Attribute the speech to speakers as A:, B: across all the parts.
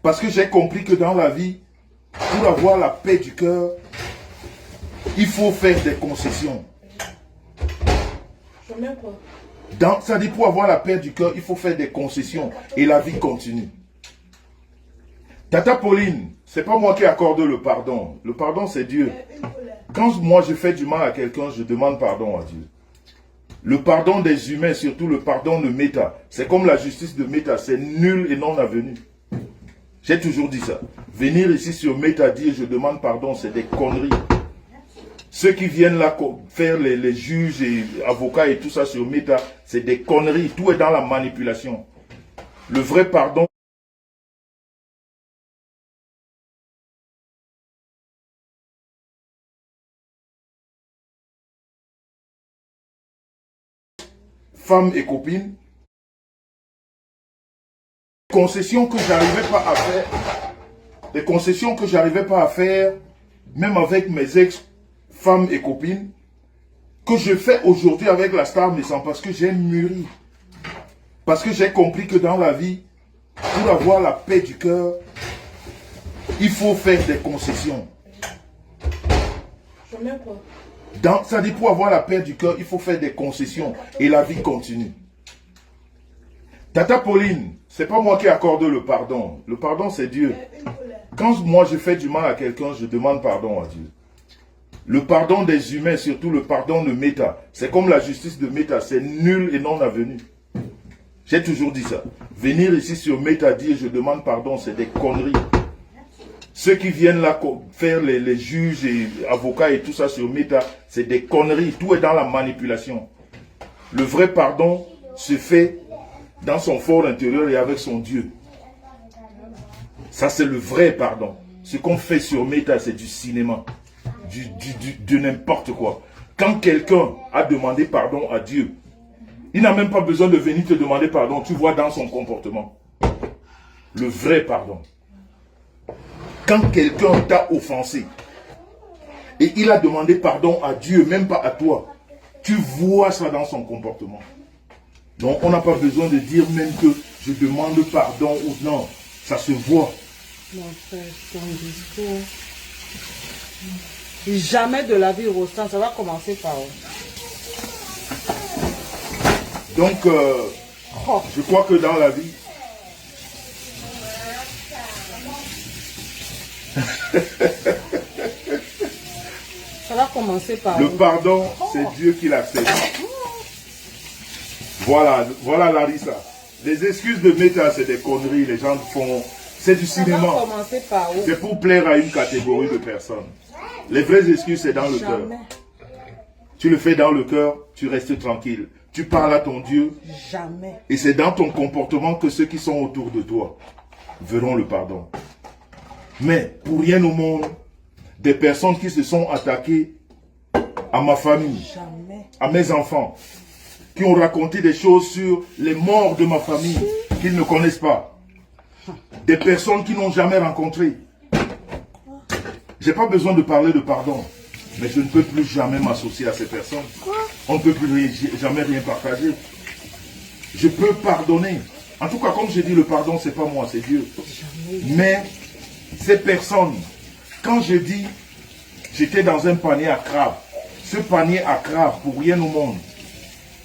A: Parce que j'ai compris que dans la vie, pour avoir la paix du cœur, il faut faire des concessions. Ça dit pour avoir la paix du cœur, il faut faire des concessions et la vie continue. Tata Pauline, c'est pas moi qui accorde le pardon. Le pardon, c'est Dieu. Quand moi je fais du mal à quelqu'un, je demande pardon à Dieu. Le pardon des humains, surtout le pardon de Méta, c'est comme la justice de Méta, c'est nul et non avenu. J'ai toujours dit ça. Venir ici sur Méta dire je demande pardon, c'est des conneries. Ceux qui viennent là faire les juges et avocats et tout ça sur Méta, c'est des conneries. Tout est dans la manipulation. Le vrai pardon. Femme et copine. Concessions que j'arrivais pas à faire. Des concessions que j'arrivais pas à faire, même avec mes ex-femmes et copines, que je fais aujourd'hui avec la star naissant parce que j'ai mûri. Parce que j'ai compris que dans la vie, pour avoir la paix du cœur, il faut faire des concessions. Ça dit pour avoir la paix du cœur, il faut faire des concessions et la vie continue. Tata Pauline, c'est pas moi qui accorde le pardon. Le pardon, c'est Dieu. Quand moi je fais du mal à quelqu'un, je demande pardon à Dieu. Le pardon des humains, surtout le pardon de Méta, c'est comme la justice de Méta, c'est nul et non avenu. J'ai toujours dit ça. Venir ici sur Méta dire je demande pardon, c'est des conneries. Ceux qui viennent là faire les juges et avocats et tout ça sur Méta, c'est des conneries. Tout est dans la manipulation. Le vrai pardon se fait dans son fort intérieur et avec son Dieu. Ça, c'est le vrai pardon. Ce qu'on fait sur Méta, c'est du cinéma. De n'importe quoi. Quand quelqu'un a demandé pardon à Dieu, il n'a même pas besoin de venir te demander pardon. Tu vois dans son comportement. Le vrai pardon. Quand quelqu'un t'a offensé et il a demandé pardon à Dieu, même pas à toi, tu vois ça dans son comportement. Donc on n'a pas besoin de dire même que je demande pardon ou non. Ça se voit.
B: Mon frère, ton discours. Jamais de la vie Rostand, ça va commencer par où?
A: Donc, je crois que dans la vie,
B: ça va commencer par
A: le pardon, c'est Dieu qui l'accepte. Voilà Larissa. Les excuses de Méta, c'est des conneries, les gens font. C'est du cinéma.
B: Ça va commencer par où?
A: C'est pour plaire à une catégorie de personnes. Les vraies excuses, c'est dans le cœur. Tu le fais dans le cœur, tu restes tranquille. Tu parles à ton Dieu.
B: Jamais.
A: Et c'est dans ton comportement que ceux qui sont autour de toi verront le pardon. Mais pour rien au monde, des personnes qui se sont attaquées à ma famille,
B: jamais,
A: à mes enfants, qui ont raconté des choses sur les morts de ma famille qu'ils ne connaissent pas. Des personnes qui n'ont jamais rencontré. J'ai pas besoin de parler de pardon, mais je ne peux plus jamais m'associer à ces personnes. On ne peut plus jamais rien partager. Je peux pardonner. En tout cas, comme j'ai dit, le pardon, c'est pas moi, c'est Dieu. Mais ces personnes, quand je dis, j'étais dans un panier à crabes, ce panier à crabes, pour rien au monde,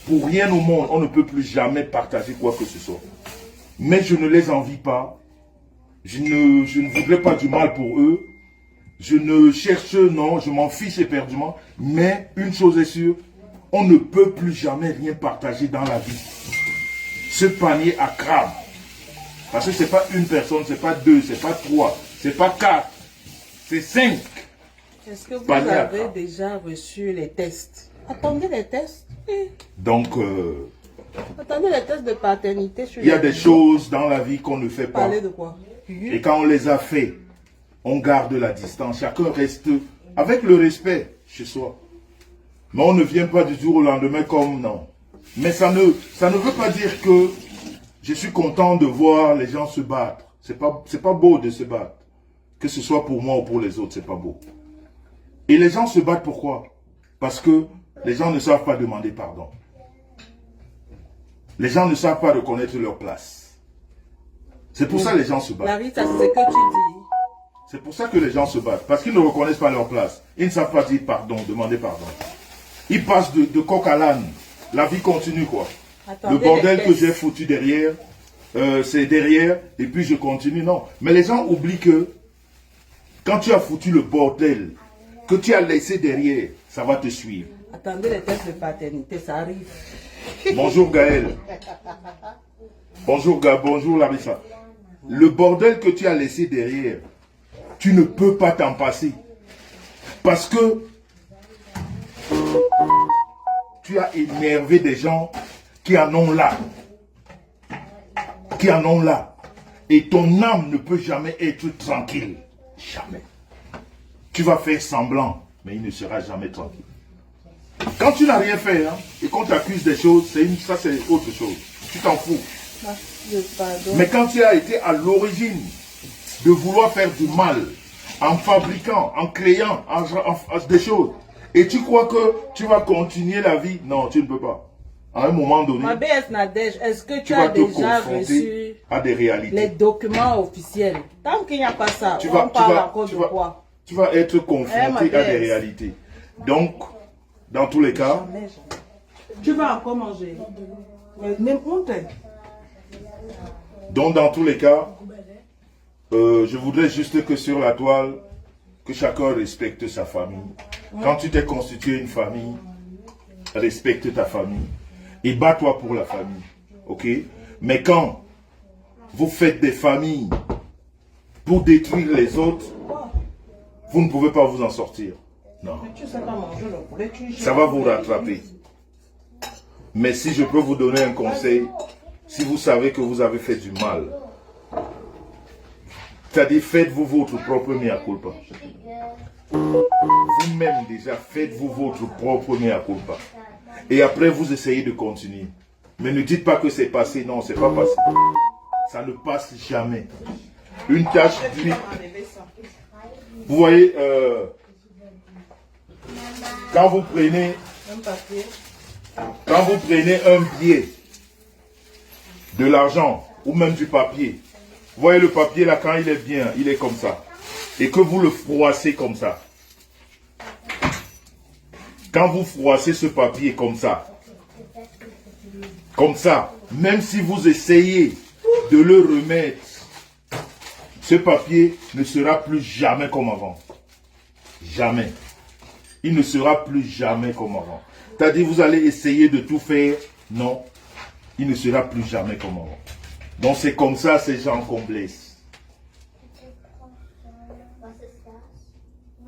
A: on ne peut plus jamais partager quoi que ce soit. Mais je ne les envie pas. Je ne voudrais pas du mal pour eux. Je ne cherche, non, je m'en fiche éperdument. Mais une chose est sûre, on ne peut plus jamais rien partager dans la vie. Ce panier à crabes. Parce que ce n'est pas une personne, ce n'est pas deux, ce n'est pas trois, ce n'est pas quatre, c'est 5.
B: Est-ce que vous avez déjà reçu les tests? Attendez les tests.
A: Donc,
B: attendez les tests de paternité.
A: Il y a des choses dans la vie qu'on ne fait pas.
B: Parler de quoi?
A: Et quand on les a fait, on garde la distance. Chacun reste avec le respect chez soi. Mais on ne vient pas du jour au lendemain comme non. Mais ça ne veut pas dire que je suis content de voir les gens se battre. C'est pas beau de se battre. Que ce soit pour moi ou pour les autres, c'est pas beau. Et les gens se battent pourquoi? Parce que les gens ne savent pas demander pardon. Les gens ne savent pas reconnaître leur place. C'est pour ça que les gens se battent.
B: Larissa, c'est ce que tu dis.
A: C'est pour ça que les gens se battent. Parce qu'ils ne reconnaissent pas leur place. Ils ne savent pas dire pardon, demander pardon. Ils passent de coq à l'âne. La vie continue, quoi.
B: Attendez,
A: le bordel que j'ai foutu derrière, c'est derrière, et puis je continue. Non. Mais les gens oublient que quand tu as foutu le bordel, que tu as laissé derrière, ça va te suivre.
B: Attendez les tests de paternité, ça arrive.
A: Bonjour Gaël. Bonjour Gab, bonjour Larissa. Le bordel que tu as laissé derrière, tu ne peux pas t'en passer. Parce que tu as énervé des gens qui en ont là. Qui en ont là. Et ton âme ne peut jamais être tranquille. Jamais. Tu vas faire semblant, mais il ne sera jamais tranquille. Quand tu n'as rien fait, hein, et qu'on t'accuse des choses, ça c'est autre chose. Tu t'en fous. Mais quand tu as été à l'origine de vouloir faire du mal, en fabriquant, en créant des choses, et tu crois que tu vas continuer la vie, non, tu ne peux pas. À un moment donné,
B: Ma BS Nadège, est-ce que tu
A: vas
B: as
A: te
B: déjà
A: confronter
B: reçu
A: à des réalités.
B: les documents officiels? Tant qu'il n'y a pas ça,
A: Tu
B: on
A: vas,
B: parle encore de quoi?
A: tu vas être confronté à des réalités. Donc, dans tous les cas,
B: Tu vas encore manger. Même honte.
A: donc dans tous les cas, je voudrais juste que sur la toile, que chacun respecte sa famille. Quand tu t'es constitué une famille, respecte ta famille et bats-toi pour la famille. Ok? Mais quand vous faites des familles pour détruire les autres, vous ne pouvez pas vous en sortir. Non. Ça va vous rattraper. Mais si je peux vous donner un conseil, si vous savez que vous avez fait du mal, c'est-à-dire faites-vous votre propre mea culpa. Vous-même déjà, faites-vous votre propre mea culpa. Et après, vous essayez de continuer. Mais ne dites pas que c'est passé. Non, c'est pas passé. Ça ne passe jamais. Une tâche d'huile. Vous voyez, quand vous prenez un billet, de l'argent ou même du papier, vous voyez le papier là, quand il est bien, il est comme ça. Et que vous le froissez comme ça. Quand vous froissez ce papier comme ça, même si vous essayez de le remettre, ce papier ne sera plus jamais comme avant. Jamais. Il ne sera plus jamais comme avant. C'est-à-dire, vous allez essayer de tout faire. Non, il ne sera plus jamais comme avant. Donc c'est comme ça ces gens qu'on blesse.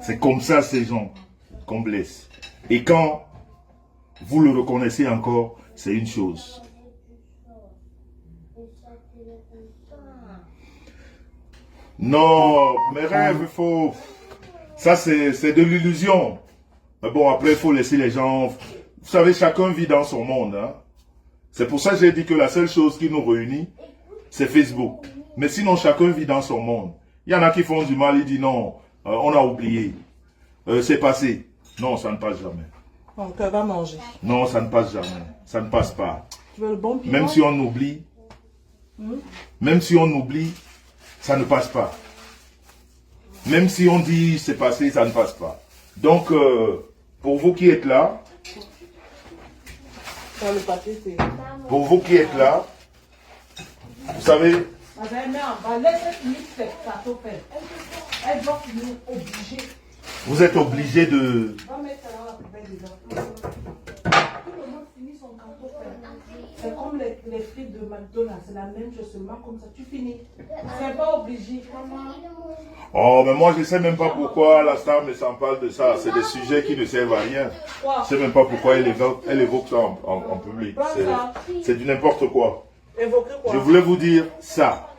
A: C'est comme ça ces gens qu'on blesse. Et quand vous le reconnaissez encore, c'est une chose. Non, mes rêves, il faut... Ça, c'est de l'illusion. Mais bon, après, il faut laisser les gens... Vous savez, chacun vit dans son monde. Hein? C'est pour ça que j'ai dit que la seule chose qui nous réunit, c'est Facebook. Mais sinon, chacun vit dans son monde. Il y en a qui font du mal, ils disent non, on a oublié. C'est passé. Non, ça ne passe jamais.
B: Donc, tu vas manger.
A: Non, ça ne passe jamais. Ça ne passe pas.
B: Tu veux le bon piment?
A: Même si on oublie, ça ne passe pas. Même si on dit c'est passé, ça ne passe pas. Donc, pour vous qui êtes là, vous qui êtes là, vous savez, vous êtes obligé de...
B: C'est comme les frites de McDonald's, c'est la même chose, seulement comme ça, tu finis. C'est pas obligé.
A: Oh, mais moi je ne sais même pas pourquoi la star me s'en parle de ça. C'est des sujets qui ne servent à rien. Je ne sais même pas pourquoi elle évoque ça en public. C'est du n'importe quoi.
B: Évoquer quoi?
A: Je voulais vous dire ça.